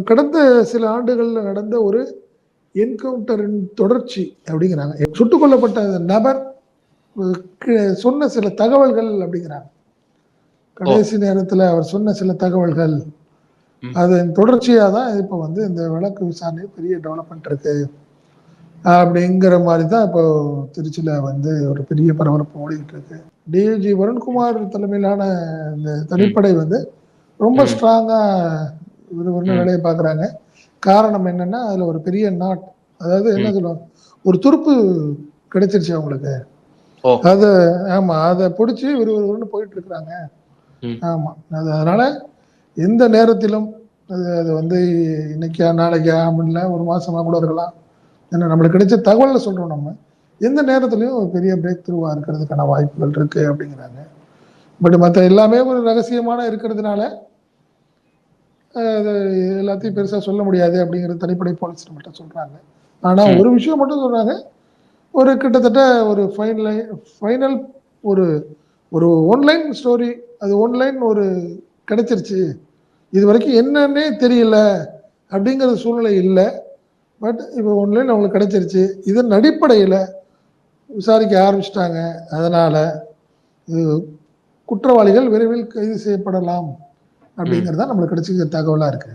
கடந்த சில ஆண்டுகள்ல நடந்த ஒரு என்கவுண்டரின் தொடர்ச்சி அப்படிங்கிறாங்க. சுட்டுக் கொல்லப்பட்ட நபர் சொன்ன சில தகவல்கள் அப்படிங்கிறாங்க. ஓ! கடைசி நேரத்துல அவர் சொன்ன சில தகவல்கள். ம். அதன் தொடர்ச்சியா தான் இப்ப வந்து இந்த வழக்கு விசாரணை பெரிய டெவலப்மெண்ட் இருக்கு. அப்படிங்கிற மாரி தான் இப்போ திருச்சியில வந்து ஒரு பெரிய பரபரப்பு ஓடிக்கிட்டு இருக்கு. டிஐஜி வருண்குமார் தலைமையிலான இந்த ம். தனிப்படை வந்து ரொம்ப ம். ஸ்ட்ராங்கா விறுவிறுன்னு ம். வேலைய பார்க்குறாங்க. காரணம் என்னன்னா, அதுல ஒரு பெரிய அதாவது என்ன ம். சொல்லுவாங்க, ஒரு துருப்பு கிடைச்சிருச்சு அவங்களுக்கு. ஓ! அத ஆமா. அத புடிச்சு விறுவிறுன்னு போயிட்டு இருக்கிறாங்க. ம். ஆமா. அதனால எந்த நேரத்திலும் அது அது வந்து இன்னைக்கா, நாளைக்கா அப்படின்ல 1 மாசமா கூட இருக்கலாம். ஏன்னா நம்மளுக்கு கிடைச்ச தகவல்ல சொல்றோம் நம்ம. எந்த நேரத்திலயும் ஒரு பெரிய பிரேக் த்ரூவா இருக்கிறதுக்கான வாய்ப்புகள் இருக்கு அப்படிங்கிறாங்க. பட் மத்த எல்லாமே ஒரு ரகசியமான இருக்கிறதுனால, அது எல்லாத்தையும் பெருசா சொல்ல முடியாது அப்படிங்கிறது தனிப்படை போலீஸ் நம்மள்ட்ட சொல்றாங்க. ஆனா ம். ஒரு விஷயம் மட்டும் சொல்றாங்க. ஒரு கிட்டத்தட்ட ஒரு ஃபைனல் ஒரு ஒரு ஒன்லைன் ஸ்டோரி. அது ஒன்லைன் ஒரு கிடைச்சிருச்சு. இதுவரைக்கும் என்னன்னே தெரியல அப்படிங்கிற சூழ்நிலை இல்ல. பட் இப்ப ஒன்லைன் அவங்களுக்கு கிடைச்சிருச்சு. இதன் அடிப்படையில விசாரிக்க ஆரம்பிச்சுட்டாங்க. அதனால இது குற்றவாளிகள் விரைவில் கைது செய்யப்படலாம் ம். அப்படிங்கிறது தான் நம்மளுக்கு கிடைச்சிருக்க தகவலா இருக்கு.